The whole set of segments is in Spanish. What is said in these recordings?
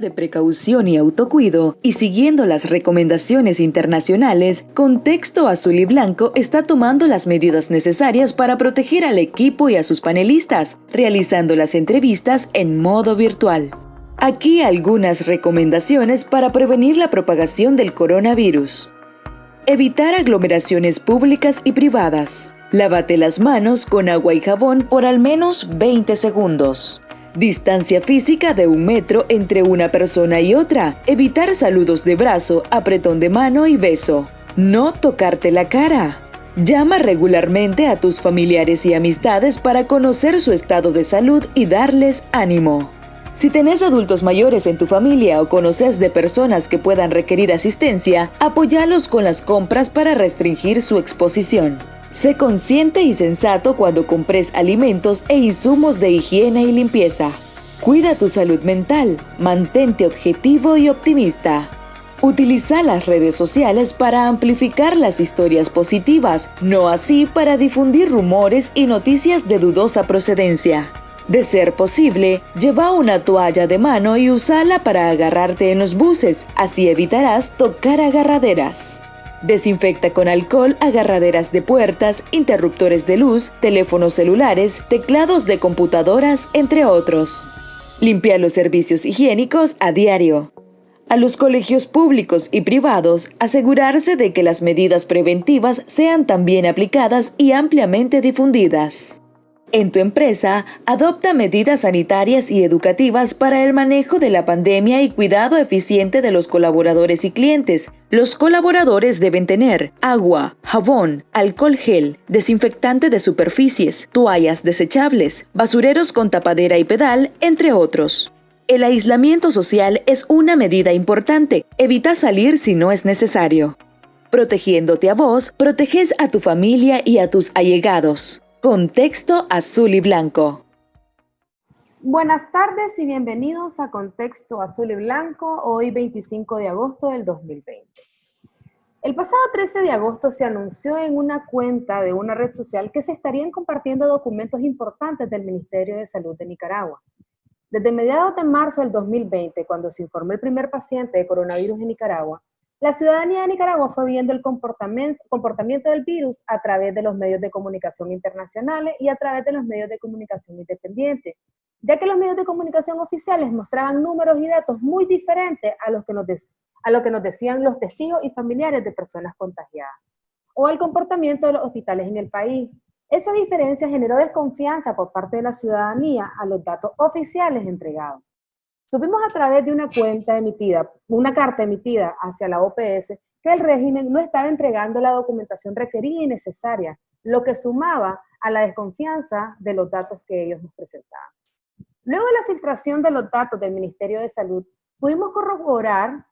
de precaución y autocuido y siguiendo las recomendaciones internacionales, Contexto Azul y Blanco está tomando las medidas necesarias para proteger al equipo y a sus panelistas, realizando las entrevistas en modo virtual. Aquí algunas recomendaciones para prevenir la propagación del coronavirus. Evitar aglomeraciones públicas y privadas. Lávate las manos con agua y jabón por al menos 20 segundos. Distancia física de 1 metro entre una persona y otra. Evitar saludos de brazo, apretón de mano y beso. No tocarte la cara. Llama regularmente a tus familiares y amistades para conocer su estado de salud y darles ánimo. Si tenés adultos mayores en tu familia o conoces de personas que puedan requerir asistencia, apóyalos con las compras para restringir su exposición. Sé consciente y sensato cuando compres alimentos e insumos de higiene y limpieza. Cuida tu salud mental, mantente objetivo y optimista. Utiliza las redes sociales para amplificar las historias positivas, no así para difundir rumores y noticias de dudosa procedencia. De ser posible, lleva una toalla de mano y úsala para agarrarte en los buses, así evitarás tocar agarraderas. Desinfecta con alcohol agarraderas de puertas, interruptores de luz, teléfonos celulares, teclados de computadoras, entre otros. Limpia los servicios higiénicos a diario. A los colegios públicos y privados, asegurarse de que las medidas preventivas sean también aplicadas y ampliamente difundidas. En tu empresa, adopta medidas sanitarias y educativas para el manejo de la pandemia y cuidado eficiente de los colaboradores y clientes. Los colaboradores deben tener agua, jabón, alcohol gel, desinfectante de superficies, toallas desechables, basureros con tapadera y pedal, entre otros. El aislamiento social es una medida importante. Evita salir si no es necesario. Protegiéndote a vos, proteges a tu familia y a tus allegados. Contexto Azul y Blanco. Buenas tardes y bienvenidos a Contexto Azul y Blanco, hoy 25 de agosto del 2020. El pasado 13 de agosto se anunció en una cuenta de una red social que se estarían compartiendo documentos importantes del Ministerio de Salud de Nicaragua. Desde mediados de marzo del 2020, cuando se informó el primer paciente de coronavirus en Nicaragua, la ciudadanía de Nicaragua fue viendo el comportamiento del virus a través de los medios de comunicación internacionales y a través de los medios de comunicación independientes, ya que los medios de comunicación oficiales mostraban números y datos muy diferentes a lo que nos decían los testigos y familiares de personas contagiadas, o el comportamiento de los hospitales en el país. Esa diferencia generó desconfianza por parte de la ciudadanía a los datos oficiales entregados. Supimos a través de una carta emitida hacia la OPS, que el régimen no estaba entregando la documentación requerida y necesaria, lo que sumaba a la desconfianza de los datos que ellos nos presentaban. Luego de la filtración de los datos del Ministerio de Salud, pudimos corroborar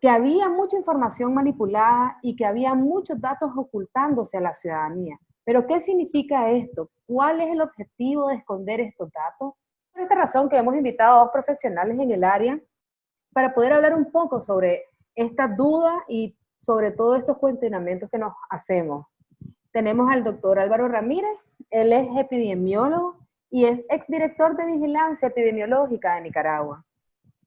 que había mucha información manipulada y que había muchos datos ocultándose a la ciudadanía. ¿Pero qué significa esto? ¿Cuál es el objetivo de esconder estos datos? Por esta razón que hemos invitado a 2 profesionales en el área para poder hablar un poco sobre esta duda y sobre todos estos cuestionamientos que nos hacemos. Tenemos al doctor Álvaro Ramírez, él es epidemiólogo y es exdirector de Vigilancia Epidemiológica de Nicaragua.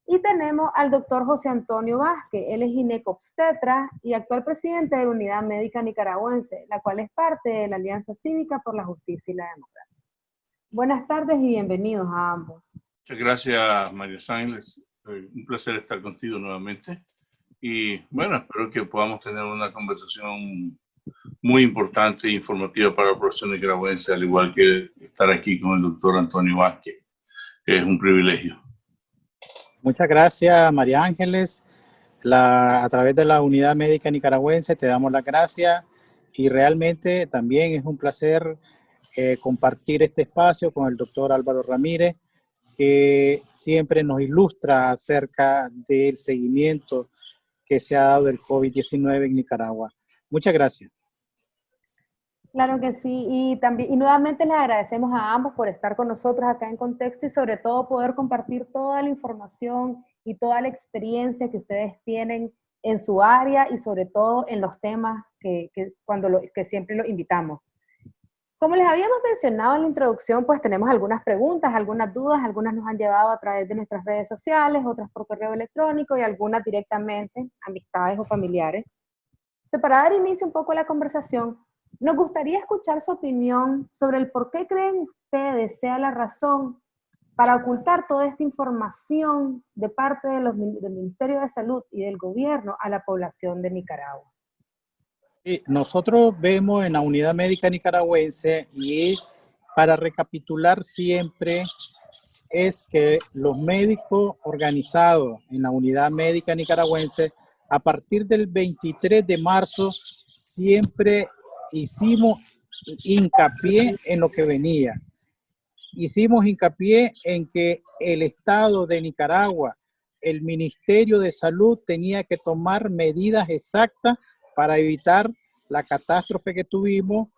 Y tenemos al doctor José Antonio Vázquez, él es ginecobstetra y actual presidente de la Unidad Médica Nicaragüense, la cual es parte de la Alianza Cívica por la Justicia y la Democracia. Buenas tardes y bienvenidos a ambos. Muchas gracias, María Sánchez. Un placer estar contigo nuevamente. Y bueno, espero que podamos tener una conversación muy importante e informativa para la población nicaragüense, al igual que estar aquí con el doctor Antonio Vázquez. Es un privilegio. Muchas gracias, María Ángeles. A través de la Unidad Médica Nicaragüense te damos las gracias y realmente también es un placer compartir este espacio con el doctor Álvaro Ramírez, que siempre nos ilustra acerca del seguimiento que se ha dado del COVID-19 en Nicaragua. Muchas gracias. Claro que sí, y nuevamente les agradecemos a ambos por estar con nosotros acá en Contexto y sobre todo poder compartir toda la información y toda la experiencia que ustedes tienen en su área y sobre todo en los temas que siempre los invitamos. Como les habíamos mencionado en la introducción, pues tenemos algunas preguntas, algunas dudas, algunas nos han llevado a través de nuestras redes sociales, otras por correo electrónico y algunas directamente, amistades o familiares. Para dar inicio un poco a la conversación, nos gustaría escuchar su opinión sobre el por qué creen ustedes sea la razón para ocultar toda esta información de parte del Ministerio de Salud y del gobierno a la población de Nicaragua. Nosotros vemos en la Unidad Médica Nicaragüense, y para recapitular siempre, es que los médicos organizados en la Unidad Médica Nicaragüense, a partir del 23 de marzo, siempre hicimos hincapié en lo que venía. Hicimos hincapié en que el Estado de Nicaragua, el Ministerio de Salud, tenía que tomar medidas exactas para evitar la catástrofe que tuvimos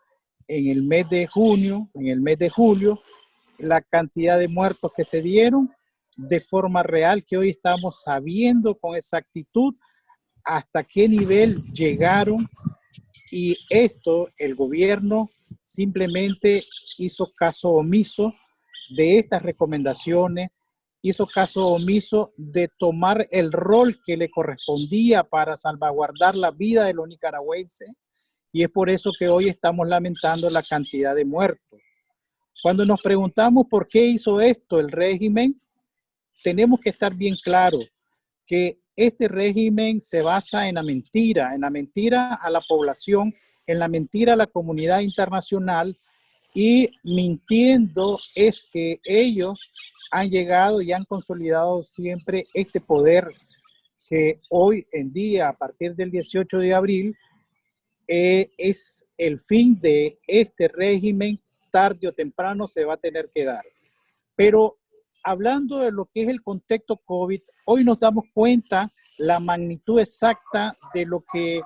en el mes de junio, en el mes de julio, la cantidad de muertos que se dieron de forma real, que hoy estamos sabiendo con exactitud hasta qué nivel llegaron, y esto el gobierno simplemente hizo caso omiso de estas recomendaciones, hizo caso omiso de tomar el rol que le correspondía para salvaguardar la vida de los nicaragüenses, y es por eso que hoy estamos lamentando la cantidad de muertos. Cuando nos preguntamos por qué hizo esto el régimen, tenemos que estar bien claro que este régimen se basa en la mentira a la población, en la mentira a la comunidad internacional, y mintiendo es que ellos han llegado y han consolidado siempre este poder que hoy en día, a partir del 18 de abril, es el fin de este régimen. Tarde o temprano se va a tener que dar. Pero hablando de lo que es el contexto COVID, hoy nos damos cuenta la magnitud exacta de lo que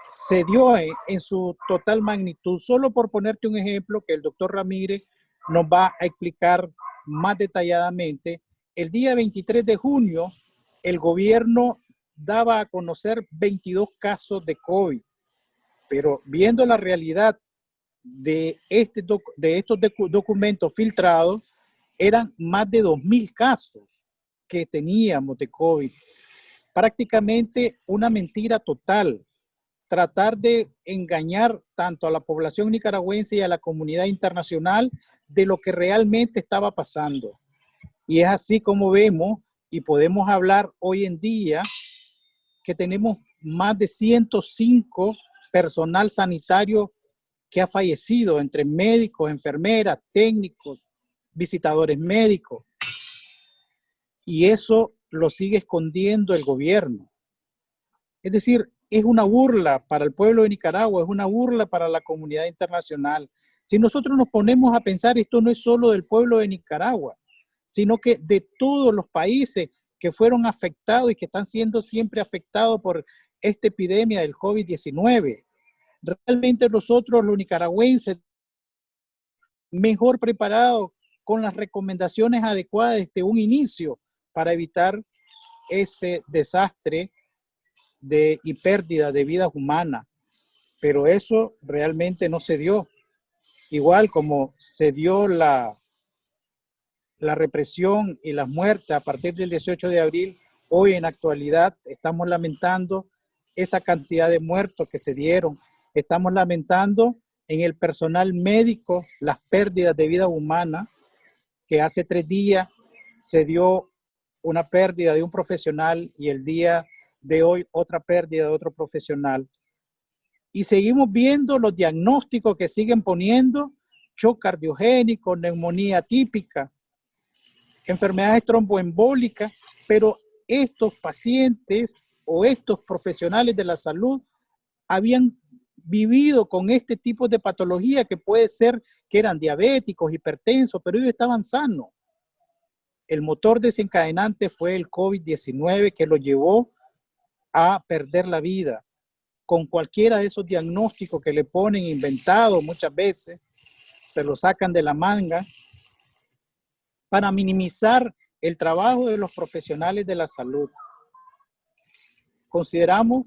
se dio en su total magnitud. Solo por ponerte un ejemplo que el doctor Ramírez nos va a explicar más detalladamente, el día 23 de junio el gobierno daba a conocer 22 casos de COVID, pero viendo la realidad de estos documentos filtrados, eran más de 2.000 casos que teníamos de COVID. Prácticamente una mentira total. Tratar de engañar tanto a la población nicaragüense y a la comunidad internacional de lo que realmente estaba pasando. Y es así como vemos y podemos hablar hoy en día que tenemos más de 105 personal sanitario que ha fallecido, entre médicos, enfermeras, técnicos, visitadores médicos. Y eso lo sigue escondiendo el gobierno. Es decir, es una burla para el pueblo de Nicaragua, es una burla para la comunidad internacional. Si nosotros nos ponemos a pensar, esto no es solo del pueblo de Nicaragua, sino que de todos los países que fueron afectados y que están siendo siempre afectados por esta epidemia del COVID-19. Realmente nosotros, los nicaragüenses, mejor preparados con las recomendaciones adecuadas desde un inicio para evitar ese desastre y pérdida de vidas humanas. Pero eso realmente no se dio. Igual como se dio la represión y las muertes a partir del 18 de abril, hoy en la actualidad estamos lamentando esa cantidad de muertos que se dieron. Estamos lamentando en el personal médico las pérdidas de vida humana, que hace 3 días se dio una pérdida de un profesional y el día de hoy otra pérdida de otro profesional. Y seguimos viendo los diagnósticos que siguen poniendo: shock cardiogénico, neumonía típica, enfermedades tromboembólicas, pero estos pacientes o estos profesionales de la salud habían vivido con este tipo de patología, que puede ser que eran diabéticos, hipertensos, pero ellos estaban sanos. El motor desencadenante fue el COVID-19, que lo llevó a perder la vida. Con cualquiera de esos diagnósticos que le ponen inventados, muchas veces se lo sacan de la manga para minimizar el trabajo de los profesionales de la salud. Consideramos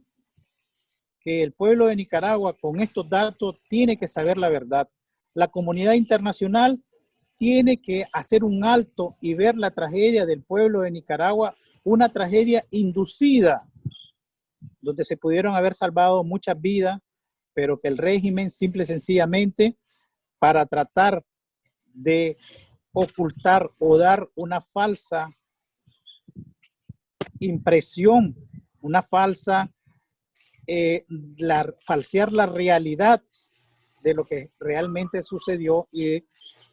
que el pueblo de Nicaragua con estos datos tiene que saber la verdad. la comunidad internacional tiene que hacer un alto y ver la tragedia del pueblo de Nicaragua, una tragedia inducida, donde se pudieron haber salvado muchas vidas, pero que el régimen simple y sencillamente, para tratar de ocultar o dar una falsa impresión, una falsa, falsear la realidad de lo que realmente sucedió y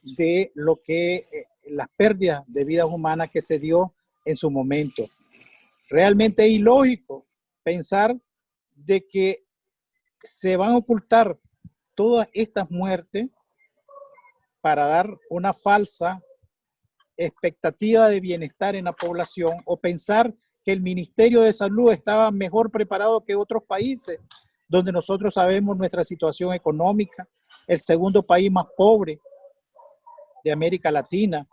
de lo que las pérdidas de vidas humanas que se dio en su momento. Realmente es ilógico pensar de que se van a ocultar todas estas muertes para dar una falsa expectativa de bienestar en la población, o pensar que el Ministerio de Salud estaba mejor preparado que otros países, donde nosotros sabemos nuestra situación económica, el segundo país más pobre de América Latina,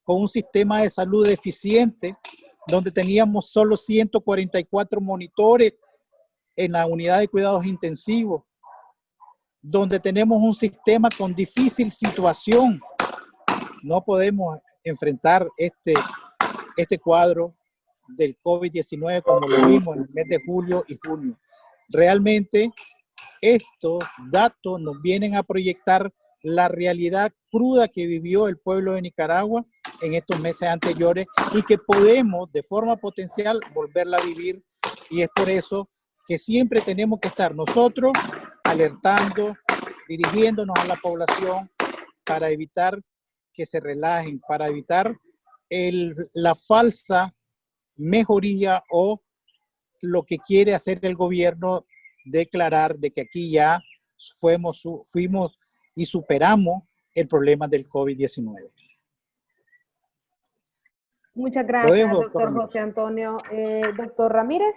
con un sistema de salud deficiente, donde teníamos solo 144 monitores en la unidad de cuidados intensivos, donde tenemos un sistema con difícil situación. No podemos enfrentar este cuadro del COVID-19 como lo vimos en el mes de julio y junio. Realmente estos datos nos vienen a proyectar la realidad cruda que vivió el pueblo de Nicaragua en estos meses anteriores y que podemos de forma potencial volverla a vivir, y es por eso que siempre tenemos que estar nosotros alertando, dirigiéndonos a la población para evitar que se relajen, para evitar la falsa mejoría o lo que quiere hacer el gobierno, declarar de que aquí ya fuimos y superamos el problema del COVID-19. Muchas gracias, doctor José Antonio. Doctor Ramírez.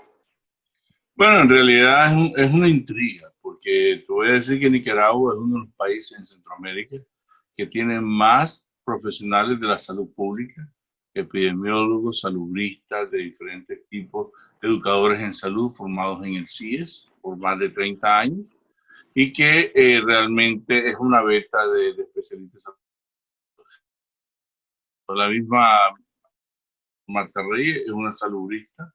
Bueno, en realidad es una intriga, porque te voy a decir que Nicaragua es uno de los países en Centroamérica que tiene más profesionales de la salud pública, epidemiólogos, salubristas de diferentes tipos, educadores en salud formados en el CIES por más de 30 años, y que realmente es una beta de especialistas. La misma Marta Reyes es una salubrista.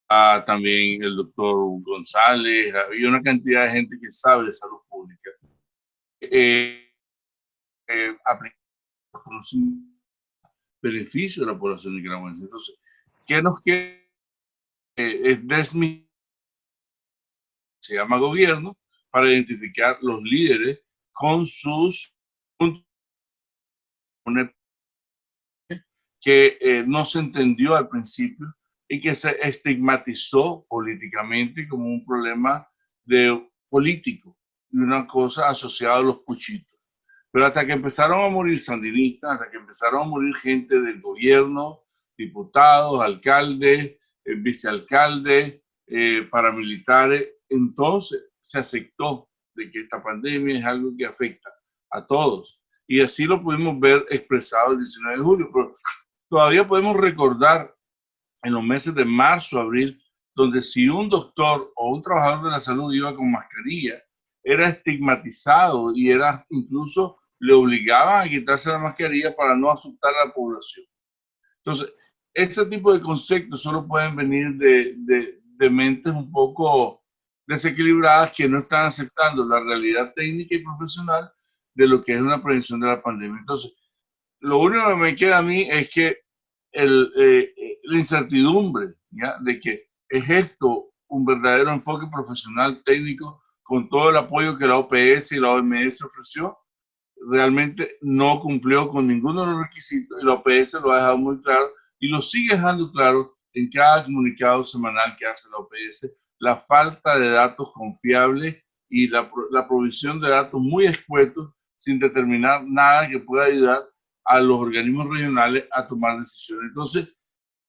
También el doctor González, había una cantidad de gente que sabe de salud pública. Aplicar los conocimientos, beneficio de la población nicaragüense. Entonces, ¿qué nos queda? Es desmitificar, se llama gobierno, para identificar los líderes con sus puntos que no se entendió al principio y que se estigmatizó políticamente como un problema político y una cosa asociada a los puchitos. Pero hasta que empezaron a morir sandinistas, hasta que empezaron a morir gente del gobierno, diputados, alcaldes, vicealcaldes, paramilitares, entonces se aceptó de que esta pandemia es algo que afecta a todos. Y así lo pudimos ver expresado el 19 de julio. Pero todavía podemos recordar en los meses de marzo, abril, donde si un doctor o un trabajador de la salud iba con mascarilla, era estigmatizado y era incluso le obligaban a quitarse la mascarilla para no asustar a la población. Entonces, ese tipo de conceptos solo pueden venir de mentes un poco desequilibradas que no están aceptando la realidad técnica y profesional de lo que es una prevención de la pandemia. Entonces, lo único que me queda a mí es que la incertidumbre, ¿ya?, de que es esto un verdadero enfoque profesional técnico con todo el apoyo que la OPS y la OMS ofreció, realmente no cumplió con ninguno de los requisitos, y la OPS lo ha dejado muy claro y lo sigue dejando claro en cada comunicado semanal que hace la OPS, la falta de datos confiables y la provisión de datos muy escuetos sin determinar nada que pueda ayudar a los organismos regionales a tomar decisiones. Entonces,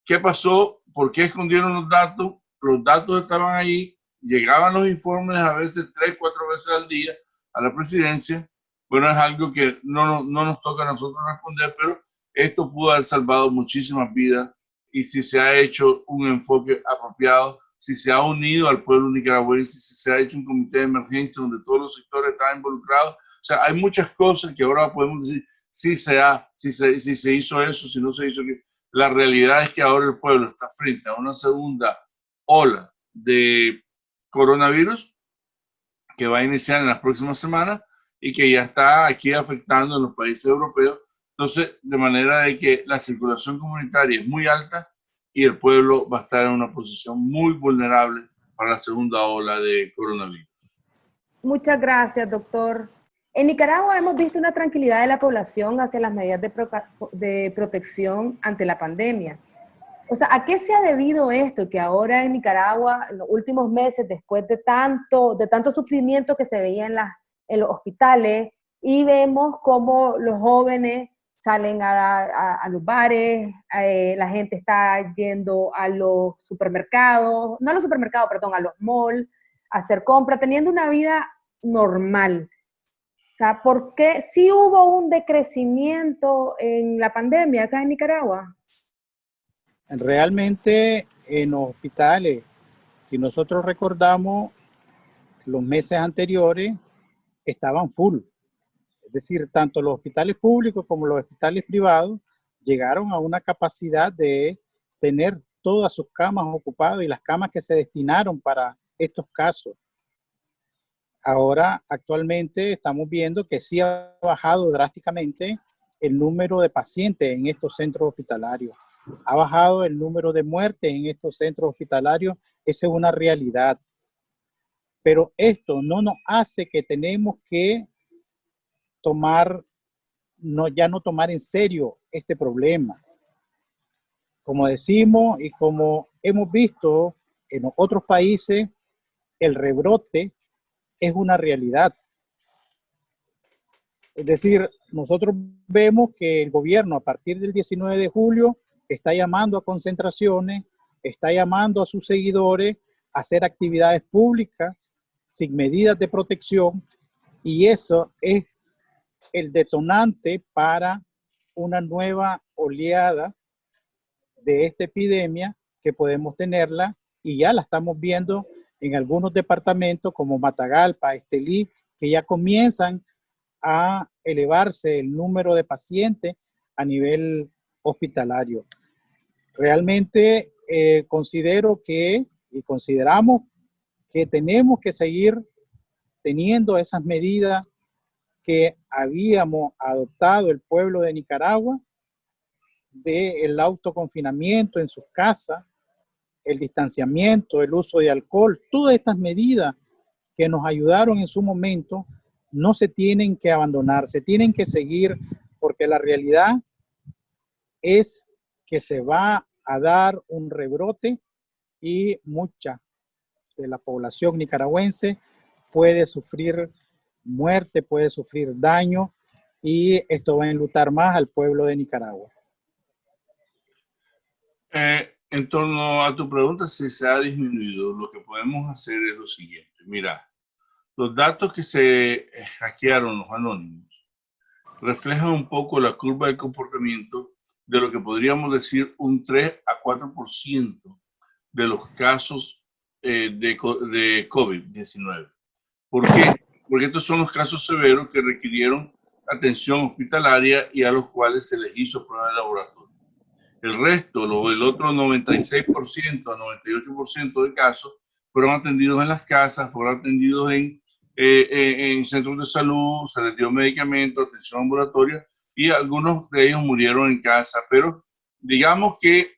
¿qué pasó? ¿Por qué escondieron los datos? Los datos estaban ahí, llegaban los informes a veces 3, 4 veces al día a la presidencia. Bueno, es algo que no nos toca a nosotros responder, pero esto pudo haber salvado muchísimas vidas, y si se ha hecho un enfoque apropiado si se ha unido al pueblo nicaragüense, si se ha hecho un comité de emergencia donde todos los sectores están involucrados. O sea, hay muchas cosas que ahora podemos decir, si se hizo eso, si no se hizo. La realidad es que ahora el pueblo está frente a una segunda ola de coronavirus que va a iniciar en las próximas semanas y que ya está aquí afectando en los países europeos. Entonces, de manera de que la circulación comunitaria es muy alta y el pueblo va a estar en una posición muy vulnerable para la segunda ola de coronavirus. Muchas gracias, doctor. En Nicaragua hemos visto una tranquilidad de la población hacia las medidas de protección ante la pandemia. O sea, ¿a qué se ha debido esto? Que ahora en Nicaragua, en los últimos meses, después de tanto sufrimiento que se veía en los hospitales, y vemos cómo los jóvenes salen a los bares, la gente está yendo a los supermercados, no a los supermercados, perdón, a los malls, a hacer compras, teniendo una vida normal. O sea, ¿por qué sí hubo un decrecimiento en la pandemia acá en Nicaragua? Realmente en los hospitales, si nosotros recordamos, los meses anteriores estaban full. Es decir, tanto los hospitales públicos como los hospitales privados llegaron a una capacidad de tener todas sus camas ocupadas y las camas que se destinaron para estos casos. Ahora, actualmente, estamos viendo que sí ha bajado drásticamente el número de pacientes en estos centros hospitalarios. Ha bajado el número de muertes en estos centros hospitalarios. Esa es una realidad. Pero esto no nos hace que tenemos que ya no tomar en serio este problema. Como decimos y como hemos visto en otros países, el rebrote es una realidad. Es decir, nosotros vemos que el gobierno a partir del 19 de julio está llamando a concentraciones, está llamando a sus seguidores a hacer actividades públicas sin medidas de protección, y eso es el detonante para una nueva oleada de esta epidemia que podemos tenerla, y ya la estamos viendo en algunos departamentos como Matagalpa, Estelí, que ya comienzan a elevarse el número de pacientes a nivel hospitalario. Realmente considero que, y consideramos que tenemos que seguir teniendo esas medidas que habíamos adoptado el pueblo de Nicaragua, del autoconfinamiento en sus casas, el distanciamiento, el uso de alcohol, todas estas medidas que nos ayudaron en su momento no se tienen que abandonar, se tienen que seguir, porque la realidad es que se va a dar un rebrote y mucha de la población nicaragüense puede sufrir muerte, puede sufrir daño, y esto va a enlutar más al pueblo de Nicaragua. En torno a tu pregunta, si se ha disminuido, lo que podemos hacer es lo siguiente. Mira, los datos que se hackearon los anónimos reflejan un poco la curva de comportamiento de lo que podríamos decir un 3 a 4% de los casos de COVID-19. ¿Por qué? Porque estos son los casos severos que requirieron atención hospitalaria y a los cuales se les hizo prueba de laboratorio. El resto, el otro 96% a 98% de casos fueron atendidos en las casas, fueron atendidos en centros de salud, se les dio medicamentos, atención ambulatoria, y algunos de ellos murieron en casa. Pero digamos que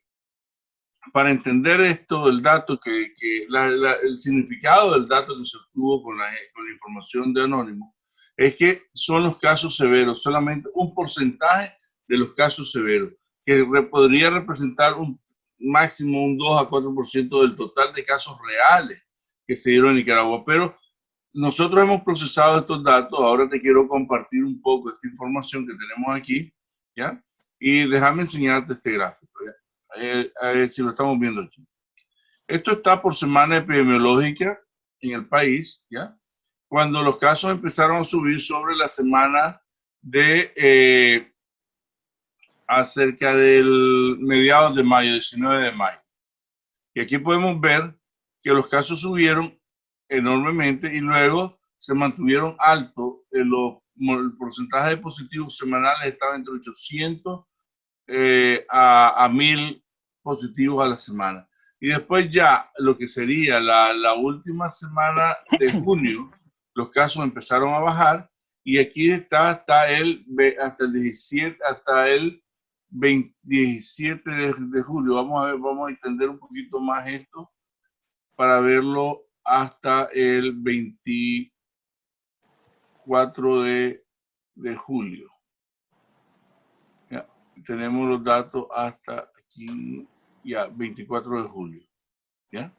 para entender esto, el dato el significado del dato que se obtuvo con la información de Anónimo es que son los casos severos, solamente un porcentaje de los casos severos, que podría representar un máximo un 2 a 4% del total de casos reales que se dieron en Nicaragua. Pero nosotros hemos procesado estos datos. Ahora te quiero compartir un poco esta información que tenemos aquí, ¿ya? Y déjame enseñarte este gráfico, ¿ya? A ver si lo estamos viendo aquí. Esto está por semana epidemiológica en el país, ¿ya? Cuando los casos empezaron a subir sobre la semana de acerca del mediados de mayo, 19 de mayo. Y aquí podemos ver que los casos subieron enormemente y luego se mantuvieron altos. El porcentaje de positivos semanales estaba entre 800 a 1000 positivos a la semana. Y después ya lo que sería la última semana de junio, los casos empezaron a bajar y aquí hasta el 17, hasta el 17 de julio. Vamos a ver, vamos a extender un poquito más esto para verlo hasta el 24 de julio. Ya, tenemos los datos hasta aquí, ya, 24 de julio. ¿Ya?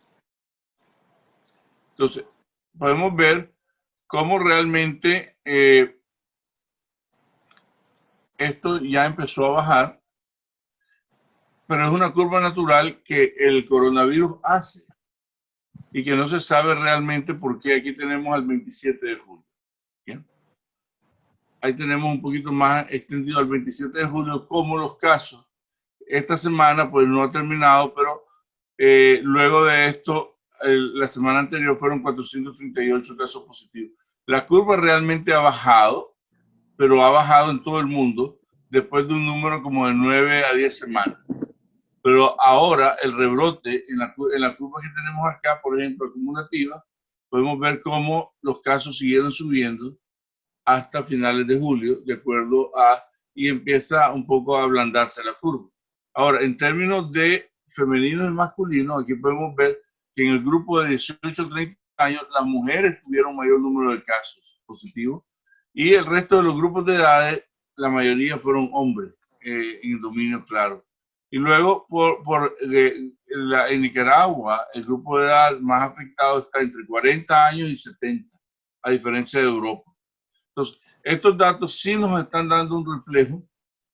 Entonces, podemos ver cómo realmente esto ya empezó a bajar, pero es una curva natural que el coronavirus hace y que no se sabe realmente por qué. Aquí tenemos al 27 de julio. ¿Bien? Ahí tenemos un poquito más extendido al 27 de julio, como los casos. Esta semana pues no ha terminado, pero luego de esto, la semana anterior fueron 438 casos positivos. La curva realmente ha bajado, pero ha bajado en todo el mundo después de un número como de 9 a 10 semanas. Pero ahora el rebrote en la curva que tenemos acá, por ejemplo, acumulativa, podemos ver cómo los casos siguieron subiendo hasta finales de julio, de acuerdo a, y empieza un poco a ablandarse la curva. Ahora, en términos de femeninos y masculinos, aquí podemos ver que en el grupo de 18 a 30 años, las mujeres tuvieron mayor número de casos positivos y el resto de los grupos de edades, la mayoría fueron hombres en dominio claro. Y luego, en Nicaragua, el grupo de edad más afectado está entre 40 años y 70, a diferencia de Europa. Entonces, estos datos sí nos están dando un reflejo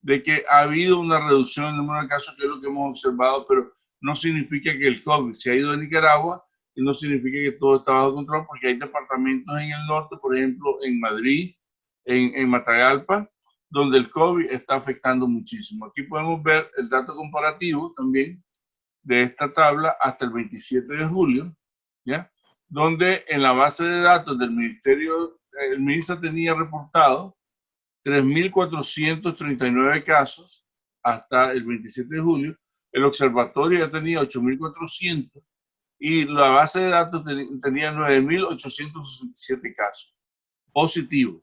de que ha habido una reducción en el número de casos, que es lo que hemos observado, pero no significa que el COVID se ha ido de Nicaragua y no significa que todo está bajo control, porque hay departamentos en el norte, por ejemplo, en Madrid, en Matagalpa, donde el COVID está afectando muchísimo. Aquí podemos ver el dato comparativo también de esta tabla hasta el 27 de julio, ¿ya? Donde en la base de datos del Ministerio, el MINSA tenía reportado 3.439 casos hasta el 27 de julio, el observatorio ya tenía 8.400 y la base de datos tenía 9.867 casos positivos.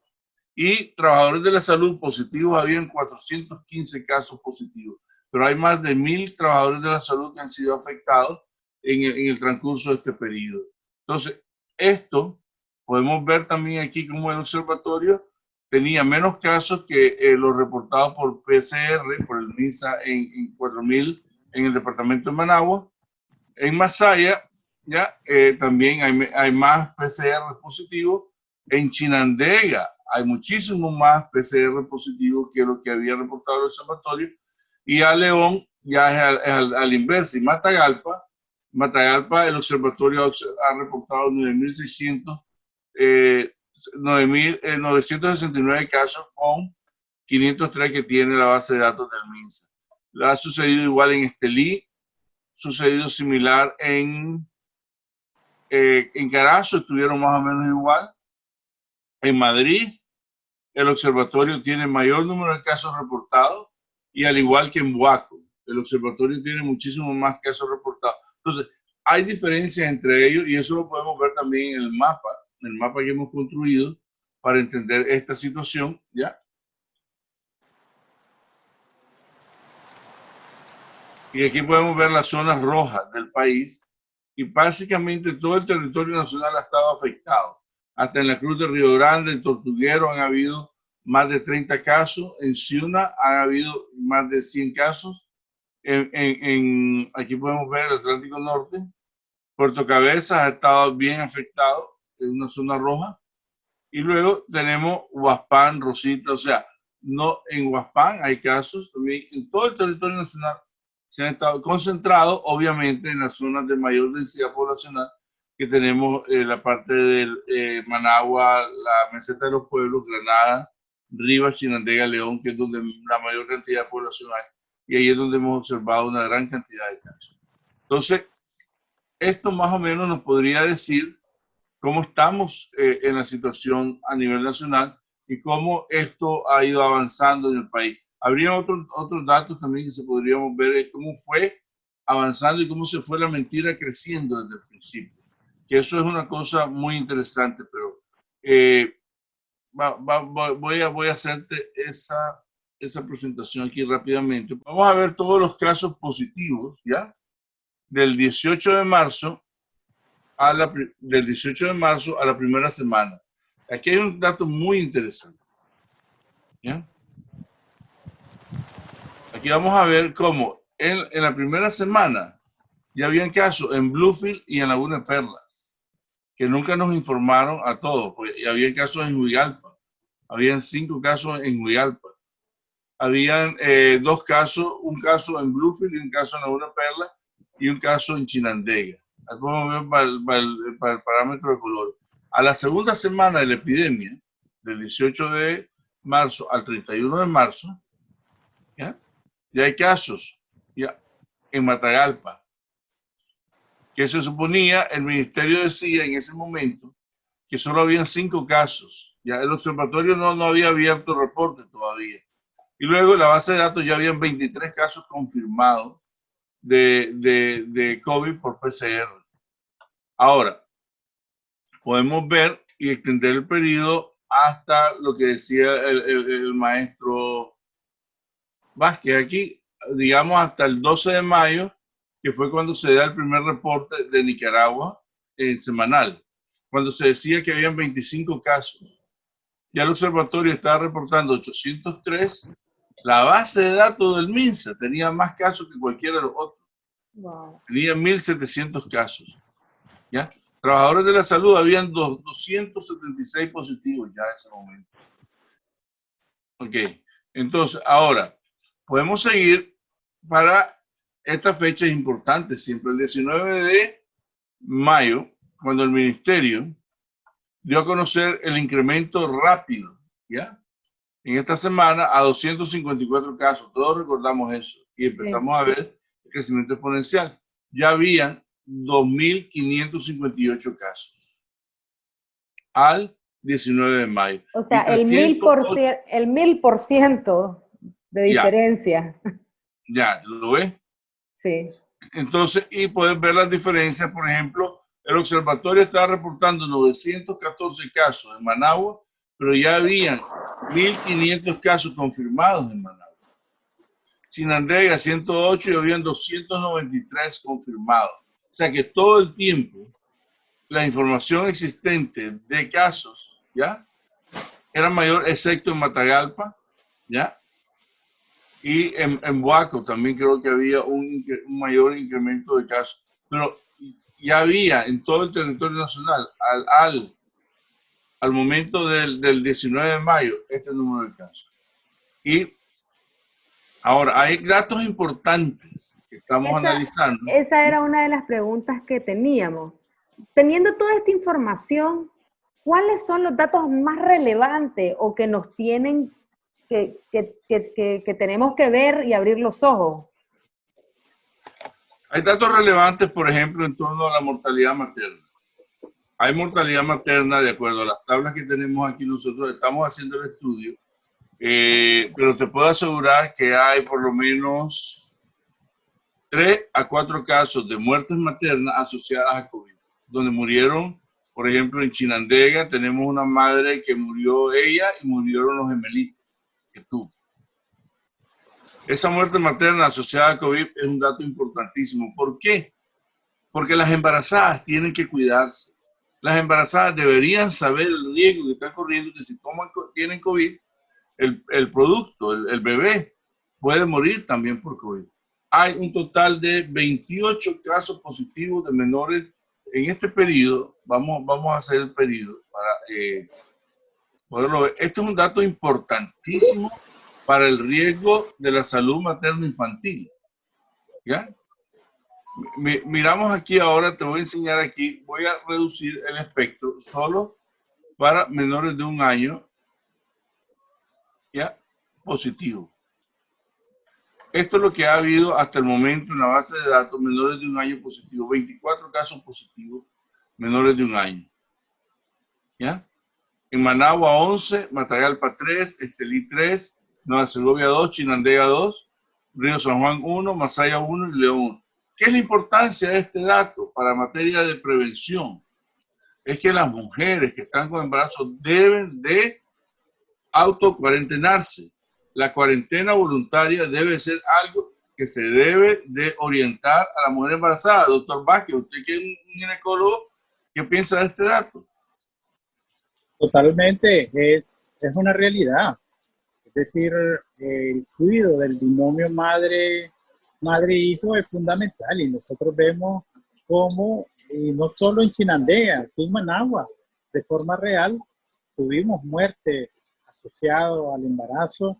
Y trabajadores de la salud positivos, habían 415 casos positivos, pero hay más de 1.000 trabajadores de la salud que han sido afectados en el transcurso de este periodo. Entonces, esto podemos ver también aquí como el observatorio tenía menos casos que los reportados por PCR, por el MINSA en 4.000 en el departamento de Managua. En Masaya, ya también hay más PCR positivos. En Chinandega hay muchísimo más PCR positivo que lo que había reportado el observatorio. Y a León ya es al inverso. Y Matagalpa, el observatorio ha reportado 969 casos con 503 que tiene la base de datos del MINSA. Ha sucedido igual en Estelí, sucedido similar en Carazo, estuvieron más o menos igual. En Madrid, el observatorio tiene mayor número de casos reportados y al igual que en Buaco, el observatorio tiene muchísimo más casos reportados. Entonces, hay diferencias entre ellos y eso lo podemos ver también en el mapa que hemos construido para entender esta situación, ¿ya? Y aquí podemos ver las zonas rojas del país y básicamente todo el territorio nacional ha estado afectado. Hasta en la Cruz de Río Grande, en Tortuguero han habido más de 30 casos, en Ciuna han habido más de 100 casos, aquí podemos ver el Atlántico Norte. Puerto Cabezas ha estado bien afectado, en una zona roja. Y luego tenemos Huaspán, Rosita, o sea, no, en Huaspán hay casos también, en todo el territorio nacional se han estado concentrados, obviamente, en las zonas de mayor densidad poblacional, que tenemos la parte de Managua, la meseta de los pueblos, Granada, Rivas, Chinandega, León, que es donde la mayor cantidad de población hay, y ahí es donde hemos observado una gran cantidad de casos. Entonces, esto más o menos nos podría decir cómo estamos en la situación a nivel nacional y cómo esto ha ido avanzando en el país. Habría otros datos también que se podríamos ver cómo fue avanzando y cómo se fue la mentira creciendo desde el principio. Que eso es una cosa muy interesante, pero voy a hacerte esa presentación aquí rápidamente. Vamos a ver todos los casos positivos, ¿ya? Del 18 de marzo del 18 de marzo a la primera semana. Aquí hay un dato muy interesante, ¿ya? Aquí vamos a ver cómo en la primera semana ya habían casos en Bluefield y en Laguna de Perlas, que nunca nos informaron a todos, pues, y había casos en Huigalpa, habían 5 casos en Huigalpa, habían 2 casos, un caso en Bluefield y un caso en Laguna de Perlas y un caso en Chinandega. Aquí podemos ver para el parámetro de color. A la segunda semana de la epidemia, del 18 de marzo al 31 de marzo, ya hay casos ya en Matagalpa, que se suponía, el ministerio decía en ese momento que solo habían 5 casos. Ya el observatorio no había abierto reporte todavía. Y luego en la base de datos ya habían 23 casos confirmados de COVID por PCR. Ahora, podemos ver y extender el periodo hasta lo que decía el maestro Vázquez aquí, digamos hasta el 12 de mayo, que fue cuando se da el primer reporte de Nicaragua semanal, cuando se decía que habían 25 casos. Ya el observatorio estaba reportando 803. La base de datos del MINSA tenía más casos que cualquiera de los otros. Wow. Tenía 1.700 casos. ¿Ya? Trabajadores de la salud, habían 276 positivos ya en ese momento. Ok, entonces ahora podemos seguir para esta fecha es importante siempre, el 19 de mayo, cuando el ministerio dio a conocer el incremento rápido, ¿ya? En esta semana a 254 casos, todos recordamos eso, y empezamos a ver el crecimiento exponencial. Ya habían 2.558 casos al 19 de mayo. O sea, el 1000% de diferencia. Ya, ¿lo ves? Sí. Entonces, y puedes ver las diferencias, por ejemplo, el observatorio está reportando 914 casos en Managua, pero ya habían 1.500 casos confirmados en Managua. Chinandega 108 y habían 293 confirmados. O sea que todo el tiempo la información existente de casos, ¿ya? Era mayor, excepto en Matagalpa, ¿ya? Y en Boaco también creo que había un mayor incremento de casos. Pero ya había en todo el territorio nacional, al momento del 19 de mayo, este número de casos. Y ahora, hay datos importantes que estamos analizando. Esa era una de las preguntas que teníamos. Teniendo toda esta información, ¿cuáles son los datos más relevantes o que nos tienen que tenemos que ver y abrir los ojos? Hay datos relevantes, por ejemplo, en torno a la mortalidad materna. Hay mortalidad materna, de acuerdo a las tablas que tenemos aquí nosotros, estamos haciendo el estudio, pero te puedo asegurar que hay por lo menos 3 a 4 casos de muertes maternas asociadas a COVID, donde murieron, por ejemplo, en Chinandega tenemos una madre que murió ella y murieron los gemelitos que tuvo. Esa muerte materna asociada a COVID es un dato importantísimo. ¿Por qué? Porque las embarazadas tienen que cuidarse. Las embarazadas deberían saber el riesgo que están corriendo, que si tienen COVID, el producto, el bebé, puede morir también por COVID. Hay un total de 28 casos positivos de menores en este periodo. Vamos a hacer el periodo para poderlo ver. Este es un dato importantísimo para el riesgo de la salud materno-infantil. ¿Ya? Miramos aquí ahora, te voy a enseñar aquí, voy a reducir el espectro solo para menores de 1 año, ¿ya? Positivo. Esto es lo que ha habido hasta el momento en la base de datos: menores de un año positivos, 24 casos positivos menores de un año. ¿Ya? En Managua 11, Matagalpa 3, Estelí 3, Nueva Segovia 2, Chinandega 2, Río San Juan 1, Masaya 1 y León 1. ¿Qué es la importancia de este dato para materia de prevención? Es que las mujeres que están con embarazo deben de autocuarentenarse. La cuarentena voluntaria debe ser algo que se debe de orientar a la mujer embarazada. Doctor Vázquez, usted que es un ginecólogo, ¿qué piensa de este dato? Totalmente, es una realidad. Es decir, el cuidado del binomio madre-hijo es fundamental, y nosotros vemos cómo, y no solo en Chinandega, aquí en Managua, de forma real, tuvimos muerte asociado al embarazo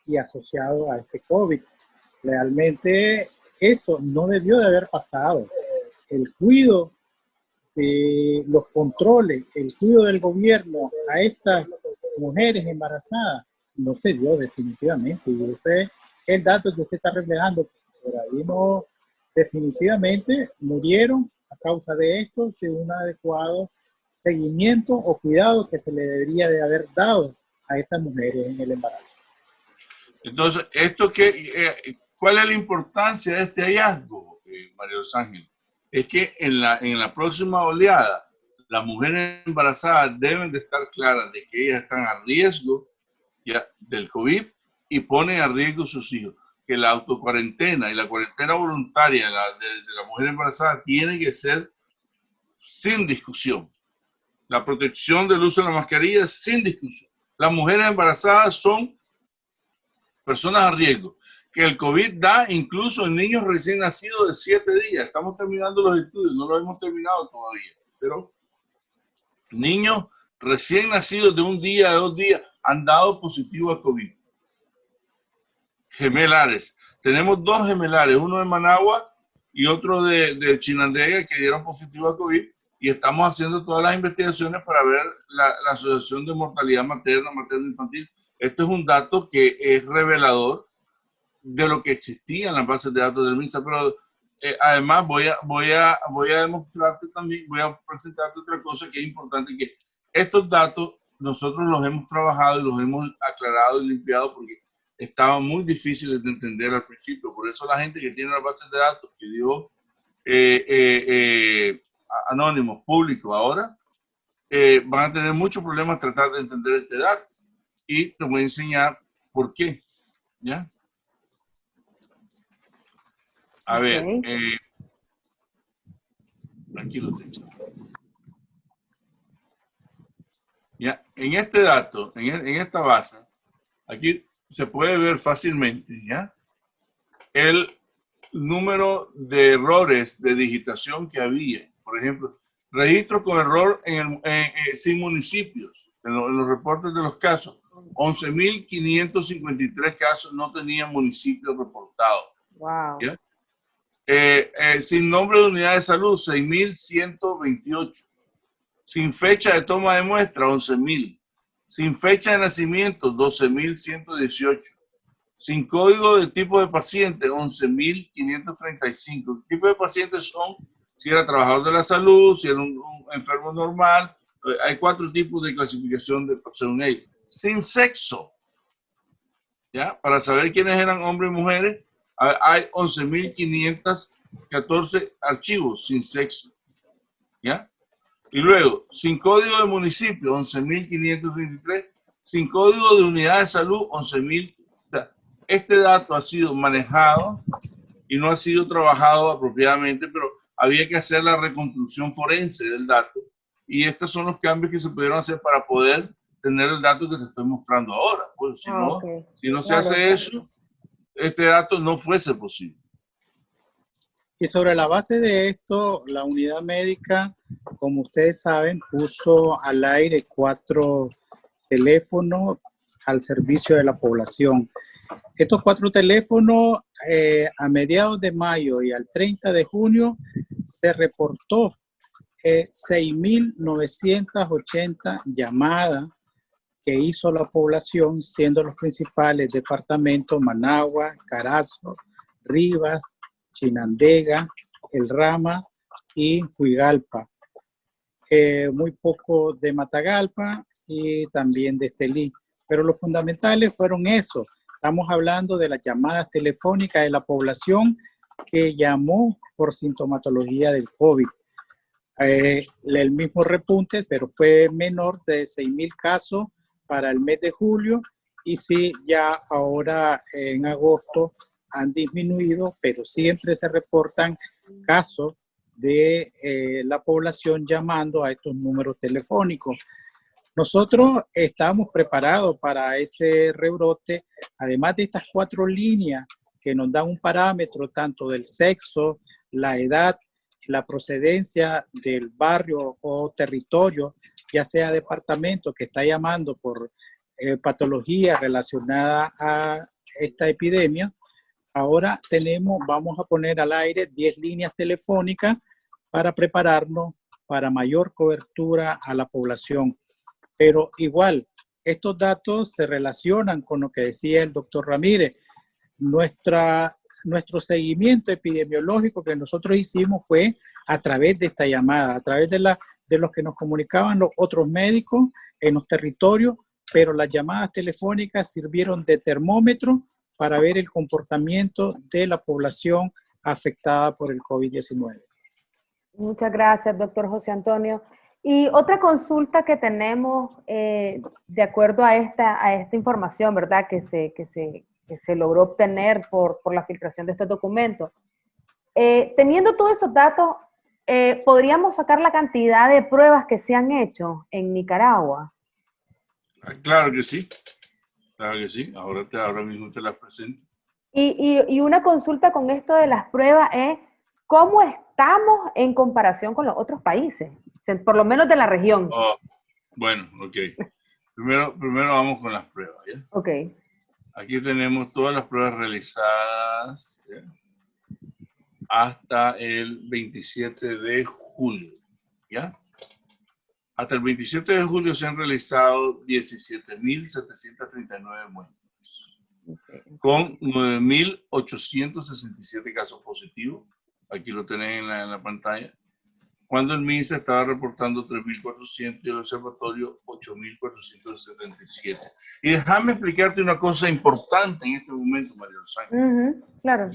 y asociado a este COVID. Realmente eso no debió de haber pasado. El cuidado de los controles, el cuidado del gobierno a estas mujeres embarazadas no se dio definitivamente, y ese es el dato que usted está reflejando, profesora. Ahí no, definitivamente murieron a causa de esto, sin un adecuado seguimiento o cuidado que se le debería de haber dado a estas mujeres en el embarazo. Entonces, ¿cuál es la importancia de este hallazgo, María Los Ángeles? Es que en la próxima oleada, las mujeres embarazadas deben de estar claras de que ellas están a riesgo ya del COVID y ponen a riesgo a sus hijos. Que la autocuarentena y la cuarentena voluntaria de la mujer embarazada tiene que ser sin discusión. La protección del uso de la mascarilla sin discusión. Las mujeres embarazadas son personas a riesgo, que el COVID da incluso en niños recién nacidos de 7 días. Estamos terminando los estudios, no los hemos terminado todavía, pero niños recién nacidos de 1 día, de 2 días, han dado positivo a COVID. Gemelares. Tenemos 2 gemelares, uno de Managua y otro de Chinandega, que dieron positivo a COVID, y estamos haciendo todas las investigaciones para ver la asociación de mortalidad materno-infantil. Este es un dato que es revelador de lo que existía en las bases de datos del MINSA, pero además voy a demostrarte también, voy a presentarte otra cosa que es importante, que estos datos nosotros los hemos trabajado y los hemos aclarado y limpiado porque estaban muy difíciles de entender al principio. Por eso la gente que tiene las bases de datos que dio anónimos, públicos ahora, van a tener muchos problemas tratar de entender este dato. Y te voy a enseñar por qué. ¿Ya? A ver, aquí lo tengo. Ya, en este dato, en esta base, aquí se puede ver fácilmente, ¿ya? El número de errores de digitación que había. Por ejemplo, registro con error sin municipios. En los reportes de los casos, 11.553 casos no tenían municipios reportados. Wow. ¿Ya? Sin nombre de unidad de salud, 6.128. Sin fecha de toma de muestra, 11.000. Sin fecha de nacimiento, 12.118. Sin código del tipo de paciente, 11.535. El tipo de pacientes son si era trabajador de la salud, si era un enfermo normal. Hay 4 tipos de clasificación de según ellos. Sin sexo, ¿ya? Para saber quiénes eran hombres y mujeres, hay 11.514 archivos sin sexo, ¿ya? Y luego, sin código de municipio, 11.533, sin código de unidad de salud, 11.000. O sea, este dato ha sido manejado y no ha sido trabajado apropiadamente, pero había que hacer la reconstrucción forense del dato. Y estos son los cambios que se pudieron hacer para poder tener el dato que te estoy mostrando ahora. Pues si no se hace eso, este dato no fuese posible. Y sobre la base de esto, la unidad médica, como ustedes saben, puso al aire 4 teléfonos al servicio de la población. Estos 4 teléfonos, a mediados de mayo y al 30 de junio, se reportó 6.980 llamadas que hizo la población, siendo los principales departamentos Managua, Carazo, Rivas, Chinandega, El Rama y Huigalpa. Muy poco de Matagalpa y también de Estelí. Pero los fundamentales fueron eso. Estamos hablando de las llamadas telefónicas de la población que llamó por sintomatología del COVID. El mismo repunte, pero fue menor de 6,000 casos para el mes de julio, y sí, ya ahora en agosto han disminuido, pero siempre se reportan casos de la población llamando a estos números telefónicos. Nosotros estamos preparados para ese rebrote, además de estas 4 líneas que nos dan un parámetro tanto del sexo, la edad, la procedencia del barrio o territorio, ya sea departamento que está llamando por patología relacionada a esta epidemia. Ahora vamos a poner al aire 10 líneas telefónicas para prepararnos para mayor cobertura a la población. Pero igual, estos datos se relacionan con lo que decía el doctor Ramírez. Nuestro seguimiento epidemiológico que nosotros hicimos fue a través de esta llamada, a través de los que nos comunicaban los otros médicos en los territorios, pero las llamadas telefónicas sirvieron de termómetro para ver el comportamiento de la población afectada por el COVID-19. Muchas gracias, doctor José Antonio. Y otra consulta que tenemos, de acuerdo a esta información, ¿verdad?, que se logró obtener por la filtración de estos documentos. Teniendo todos esos datos, ¿podríamos sacar la cantidad de pruebas que se han hecho en Nicaragua? Claro que sí. Claro que sí. Ahora mismo te las presento. Y una consulta con esto de las pruebas es, ¿cómo estamos en comparación con los otros países? Por lo menos de la región. Oh, bueno, ok. Primero vamos con las pruebas, ¿ya? Ok. Aquí tenemos todas las pruebas realizadas, ¿ya?, hasta el 27 de julio, ¿ya? Hasta el 27 de julio se han realizado 17.739 muestras, con 9.867 casos positivos. Aquí lo tenéis en la pantalla. Cuando el MINSA estaba reportando 3.400 y el observatorio 8.477. Y déjame explicarte una cosa importante en este momento, María Rosángel. Claro.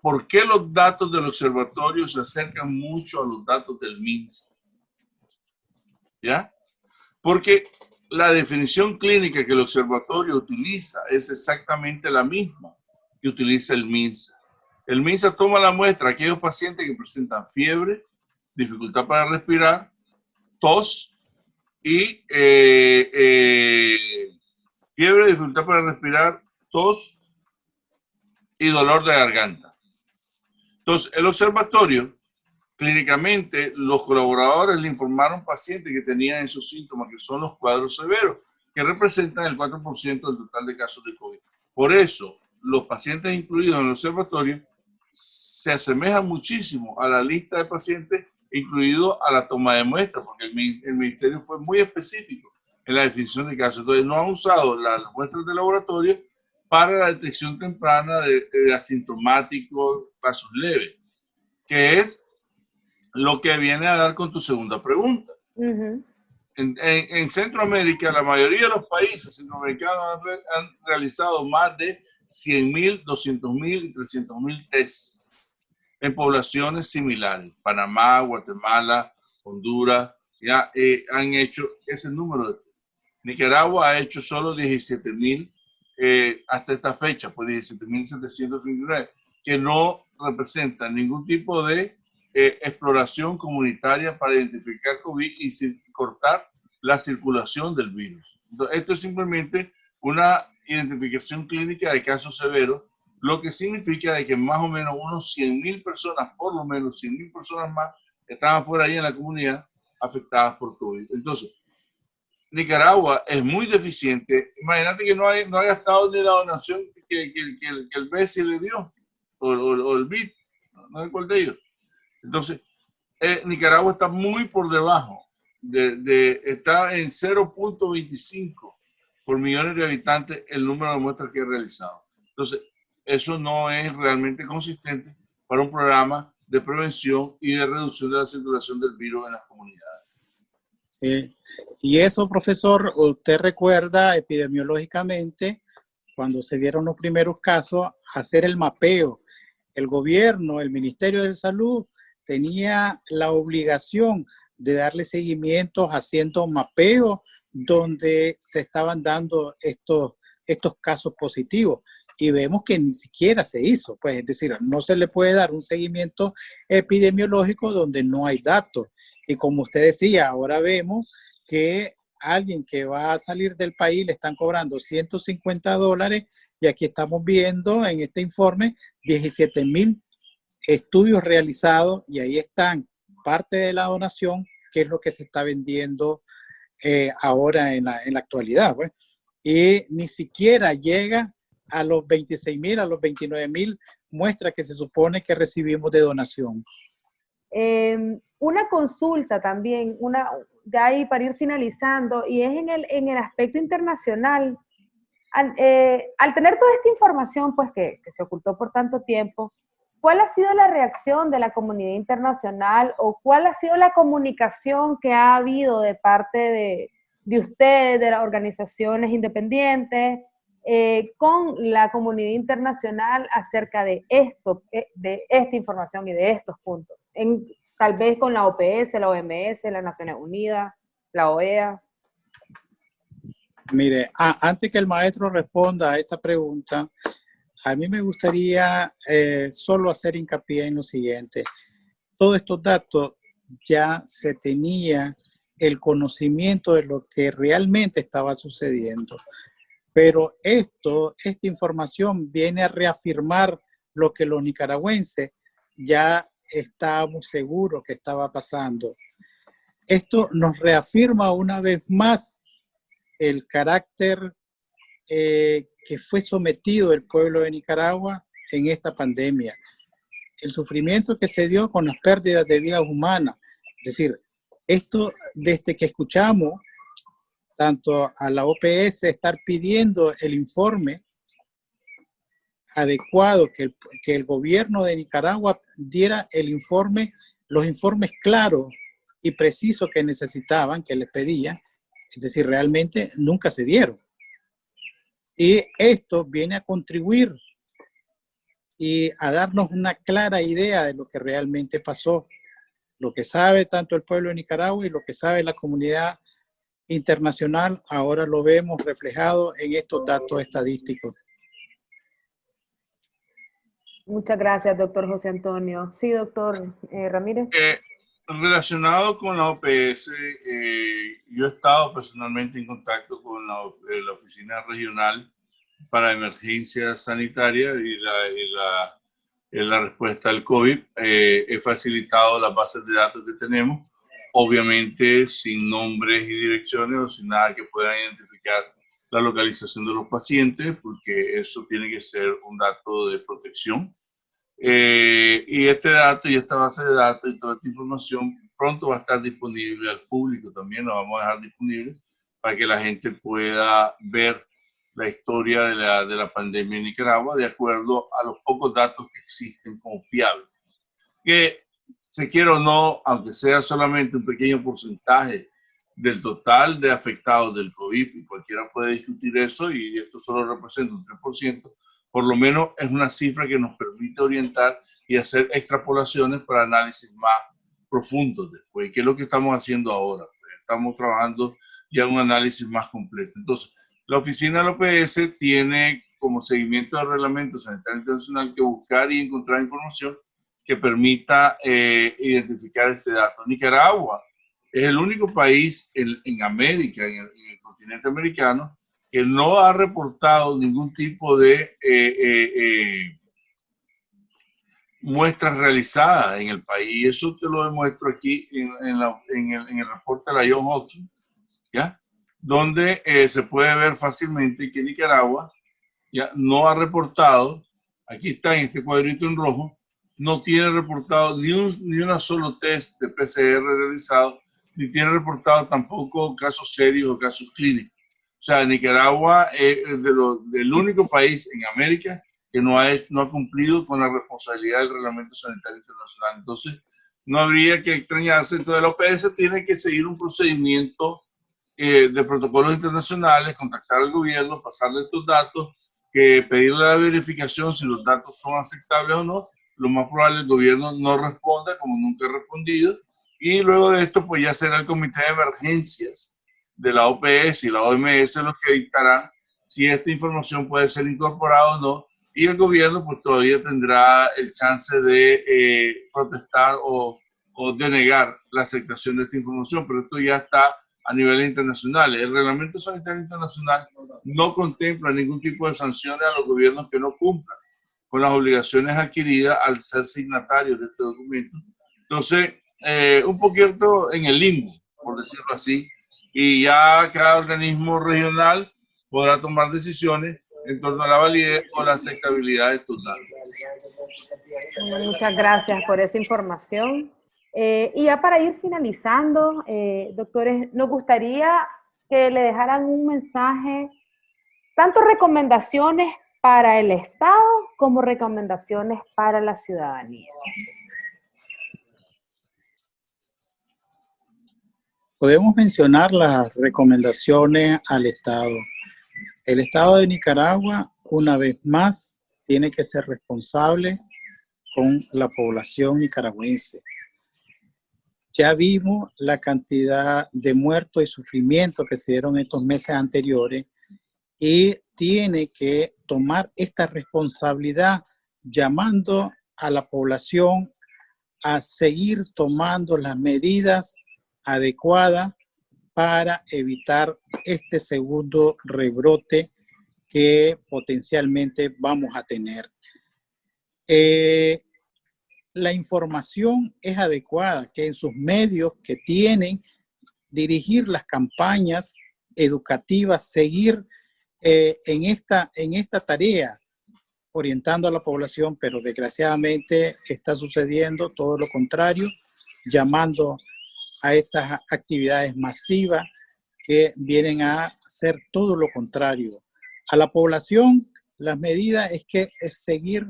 ¿Por qué los datos del observatorio se acercan mucho a los datos del MINSA? ¿Ya? Porque la definición clínica que el observatorio utiliza es exactamente la misma que utiliza el MINSA. El MINSA toma la muestra a aquellos pacientes que presentan fiebre, dificultad para respirar, tos y fiebre, dificultad para respirar, tos y dolor de garganta. Entonces, el observatorio, clínicamente, los colaboradores le informaron pacientes que tenían esos síntomas, que son los cuadros severos, que representan el 4% del total de casos de COVID. Por eso, los pacientes incluidos en el observatorio se asemejan muchísimo a la lista de pacientes incluido a la toma de muestras, porque el ministerio fue muy específico en la definición de casos. Entonces, no han usado las muestras de laboratorio para la detección temprana de asintomáticos, casos leves, que es lo que viene a dar con tu segunda pregunta. En Centroamérica, la mayoría de los países centroamericanos han realizado más de 100.000, 200.000 y 300.000 tests en poblaciones similares. Panamá, Guatemala, Honduras, ya han hecho ese número de test. Nicaragua ha hecho solo 17.000 hasta esta fecha, pues 17.739, que no representan ningún tipo de exploración comunitaria para identificar COVID y cortar la circulación del virus. Entonces, esto es simplemente una identificación clínica de casos severos, lo que significa de que más o menos unos 100.000 personas, por lo menos 100.000 personas más, estaban fuera ahí en la comunidad afectadas por COVID. Entonces, Nicaragua es muy deficiente. Imagínate que no haya estado ni la donación que el BESI le dio, o el BIT, no sé cuál de ellos. Entonces, Nicaragua está muy por debajo, está en 0.25 por millones de habitantes el número de muestras que ha realizado. Entonces, eso no es realmente consistente para un programa de prevención y de reducción de la circulación del virus en las comunidades. Sí. Y eso, profesor, usted recuerda epidemiológicamente, cuando se dieron los primeros casos, hacer el mapeo. El gobierno, el Ministerio de Salud, tenía la obligación de darle seguimiento haciendo mapeo donde se estaban dando estos casos positivos. Y vemos que ni siquiera se hizo. Pues, es decir, no se le puede dar un seguimiento epidemiológico donde no hay datos. Y como usted decía, ahora vemos que alguien que va a salir del país le están cobrando $150 y aquí estamos viendo en este informe 17,000 estudios realizados y ahí están parte de la donación, que es lo que se está vendiendo ahora en la actualidad, pues. Y ni siquiera llega a los 26,000, a los 29,000 muestras que se supone que recibimos de donación. Una consulta también, ya ahí para ir finalizando, y es en el aspecto internacional. Al tener toda esta información, pues que se ocultó por tanto tiempo, ¿cuál ha sido la reacción de la comunidad internacional o cuál ha sido la comunicación que ha habido de parte de ustedes, de las organizaciones independientes, con la comunidad internacional acerca de esto, de esta información y de estos puntos? Tal vez con la OPS, la OMS, las Naciones Unidas, la OEA. Mire, antes que el maestro responda a esta pregunta, a mí me gustaría solo hacer hincapié en lo siguiente. Todos estos datos ya se tenía el conocimiento de lo que realmente estaba sucediendo. Pero esta información viene a reafirmar lo que los nicaragüenses ya estábamos seguros que estaba pasando. Esto nos reafirma una vez más el carácter que fue sometido el pueblo de Nicaragua en esta pandemia. El sufrimiento que se dio con las pérdidas de vidas humanas. Es decir, esto desde que escuchamos tanto a la OPS estar pidiendo el informe adecuado, que el gobierno de Nicaragua diera los informes claros y precisos que necesitaban, que les pedían, es decir, realmente nunca se dieron. Y esto viene a contribuir y a darnos una clara idea de lo que realmente pasó, lo que sabe tanto el pueblo de Nicaragua y lo que sabe la comunidad internacional, ahora lo vemos reflejado en estos datos estadísticos. Muchas gracias, doctor José Antonio. Sí, doctor Ramírez. Relacionado con la OPS, yo he estado personalmente en contacto con la Oficina Regional para Emergencias Sanitarias y la respuesta al COVID. He facilitado las bases de datos que tenemos, obviamente sin nombres y direcciones o sin nada que puedan identificar la localización de los pacientes, porque eso tiene que ser un dato de protección. Y este dato y esta base de datos y toda esta información pronto va a estar disponible al público también, lo vamos a dejar disponible para que la gente pueda ver la historia de la pandemia en Nicaragua de acuerdo a los pocos datos que existen confiables. Que se quiera o no, aunque sea solamente un pequeño porcentaje del total de afectados del COVID, y cualquiera puede discutir eso, y esto solo representa un 3%, por lo menos es una cifra que nos permite orientar y hacer extrapolaciones para análisis más profundos después. ¿Qué es lo que estamos haciendo ahora? Pues estamos trabajando ya un análisis más completo. Entonces, la oficina de la OPS tiene como seguimiento del Reglamento Sanitario Internacional que buscar y encontrar información que permita identificar este dato. Nicaragua es el único país en América, en el continente americano, que no ha reportado ningún tipo de muestras realizadas en el país. Eso te lo demuestro aquí en el reporte de la Johns Hopkins, ¿ya? Donde se puede ver fácilmente que Nicaragua ya no ha reportado, aquí está en este cuadrito en rojo, no tiene reportado ni una solo test de PCR realizado, ni tiene reportado tampoco casos serios o casos clínicos. O sea, Nicaragua es el único país en América que no ha cumplido con la responsabilidad del Reglamento Sanitario Internacional. Entonces, no habría que extrañarse. Entonces, la OPS tiene que seguir un procedimiento de protocolos internacionales, contactar al gobierno, pasarle estos datos, pedirle la verificación si los datos son aceptables o no. Lo más probable el gobierno no responda, como nunca ha respondido, y luego de esto pues ya será el comité de emergencias de la OPS y la OMS los que dictarán si esta información puede ser incorporada o no, y el gobierno pues todavía tendrá el chance de protestar o denegar la aceptación de esta información, pero esto ya está a nivel internacional. El Reglamento Sanitario Internacional no contempla ningún tipo de sanciones a los gobiernos que no cumplan con las obligaciones adquiridas al ser signatarios de este documento. Entonces, un poquito en el limbo, por decirlo así, y ya cada organismo regional podrá tomar decisiones en torno a la validez o la aceptabilidad de estos datos. Muchas gracias por esa información. Y ya para ir finalizando, doctores, nos gustaría que le dejaran un mensaje, tanto recomendaciones para el Estado como recomendaciones para la ciudadanía. Podemos mencionar las recomendaciones al Estado. El Estado de Nicaragua, una vez más, tiene que ser responsable con la población nicaragüense. Ya vimos la cantidad de muertos y sufrimientos que se dieron estos meses anteriores y tiene que tomar esta responsabilidad llamando a la población a seguir tomando las medidas adecuadas para evitar este segundo rebrote que potencialmente vamos a tener. La información es adecuada, que en sus medios que tienen, dirigir las campañas educativas, seguir en esta tarea, orientando a la población, pero desgraciadamente está sucediendo todo lo contrario, llamando a estas actividades masivas que vienen a hacer todo lo contrario. A la población, las medidas es seguir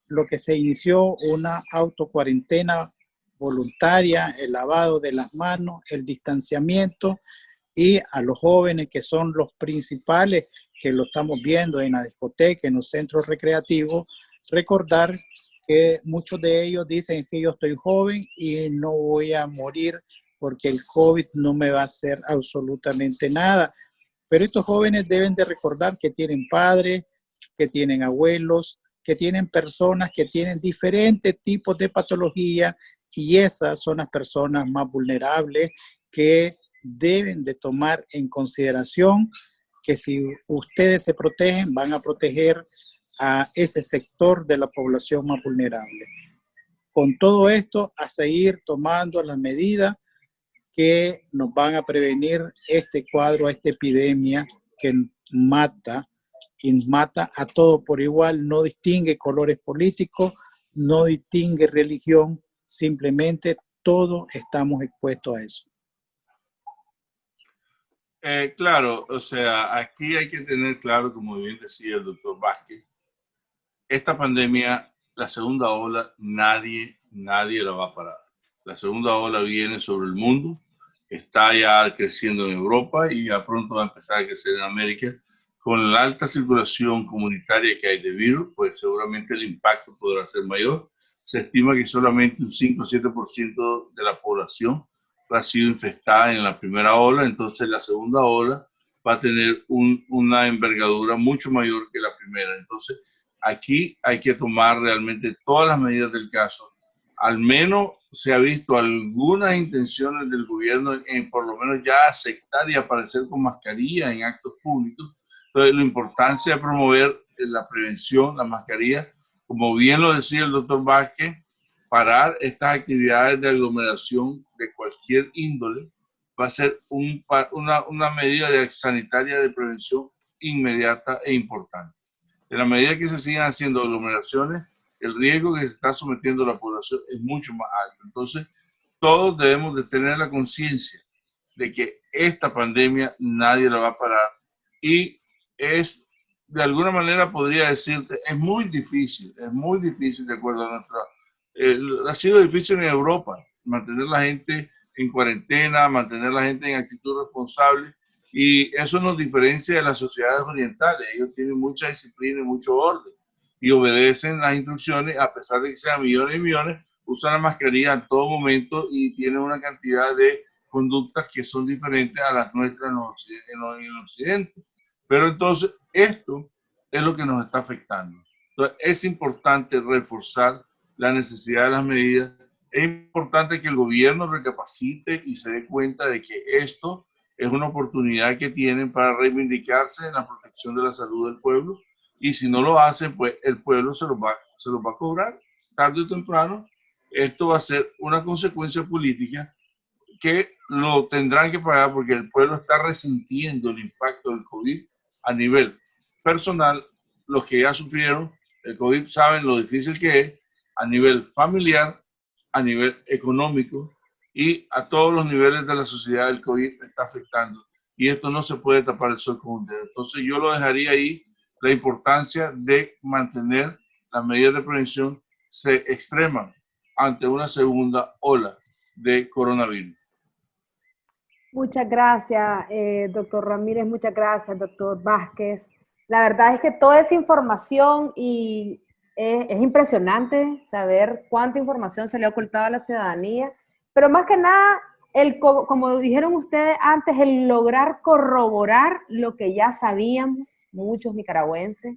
lo que se inició, una autocuarentena voluntaria, el lavado de las manos, el distanciamiento, y a los jóvenes que son los principales, que lo estamos viendo en la discoteca, en los centros recreativos, recordar que muchos de ellos dicen que yo estoy joven y no voy a morir porque el COVID no me va a hacer absolutamente nada. Pero estos jóvenes deben de recordar que tienen padres, que tienen abuelos, que tienen personas que tienen diferentes tipos de patología, y esas son las personas más vulnerables que deben de tomar en consideración que si ustedes se protegen, van a proteger a ese sector de la población más vulnerable. Con todo esto, a seguir tomando las medidas que nos van a prevenir este cuadro, esta epidemia que mata a todo por igual, no distingue colores políticos, no distingue religión, simplemente todos estamos expuestos a eso. Claro, o sea, aquí hay que tener claro, como bien decía el doctor Vázquez, esta pandemia, la segunda ola, nadie la va a parar. La segunda ola viene sobre el mundo, está ya creciendo en Europa y ya pronto va a empezar a crecer en América. Con la alta circulación comunitaria que hay de virus, pues seguramente el impacto podrá ser mayor. Se estima que solamente un 5 o 7% de la población ha sido infectada en la primera ola, entonces la segunda ola va a tener una envergadura mucho mayor que la primera. Entonces, aquí hay que tomar realmente todas las medidas del caso. Al menos se ha visto algunas intenciones del gobierno en por lo menos ya aceptar y aparecer con mascarilla en actos públicos. Entonces, la importancia de promover la prevención, la mascarilla, como bien lo decía el doctor Vázquez, parar estas actividades de aglomeración de cualquier índole va a ser una medida sanitaria de prevención inmediata e importante. En la medida que se sigan haciendo aglomeraciones, el riesgo que se está sometiendo a la población es mucho más alto. Entonces, todos debemos de tener la conciencia de que esta pandemia nadie la va a parar y es de alguna manera podría decirte, es muy difícil de acuerdo a nuestra... ha sido difícil en Europa mantener la gente en cuarentena, mantener la gente en actitud responsable, y eso nos diferencia de las sociedades orientales. Ellos tienen mucha disciplina y mucho orden, y obedecen las instrucciones, a pesar de que sean millones y millones, usan la mascarilla en todo momento y tienen una cantidad de conductas que son diferentes a las nuestras en el occidente. Pero entonces esto es lo que nos está afectando. Entonces es importante reforzar la necesidad de las medidas. Es importante que el gobierno recapacite y se dé cuenta de que esto es una oportunidad que tienen para reivindicarse en la protección de la salud del pueblo, y si no lo hacen, pues el pueblo se los va a cobrar tarde o temprano. Esto va a ser una consecuencia política que lo tendrán que pagar, porque el pueblo está resintiendo el impacto del COVID a nivel personal. Los que ya sufrieron el COVID saben lo difícil que es, a nivel familiar, a nivel económico, y a todos los niveles de la sociedad el COVID está afectando. Y esto no se puede tapar el sol con un dedo. Entonces yo lo dejaría ahí, la importancia de mantener las medidas de prevención se extreman ante una segunda ola de coronavirus. Muchas gracias, doctor Ramírez, muchas gracias, doctor Vázquez. La verdad es que toda esa información y es impresionante saber cuánta información se le ha ocultado a la ciudadanía, pero más que nada, como dijeron ustedes antes, el lograr corroborar lo que ya sabíamos, muchos nicaragüenses,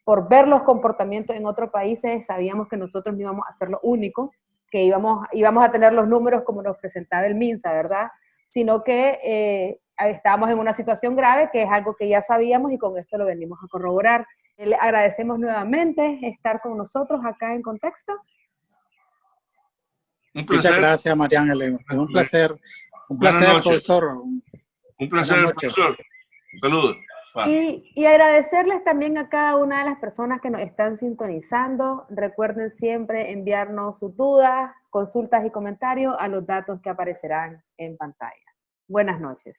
por ver los comportamientos en otros países, sabíamos que nosotros no íbamos a ser lo único, que íbamos a tener los números como nos presentaba el MINSA, ¿verdad? Sino que estábamos en una situación grave, que es algo que ya sabíamos y con esto lo venimos a corroborar. Le agradecemos nuevamente estar con nosotros acá en Contexto. Muchas gracias, María Ángeles. Es un placer, profesor. Un placer, profesor. Saludos. Y agradecerles también a cada una de las personas que nos están sintonizando. Recuerden siempre enviarnos sus dudas, consultas y comentarios a los datos que aparecerán en pantalla. Buenas noches.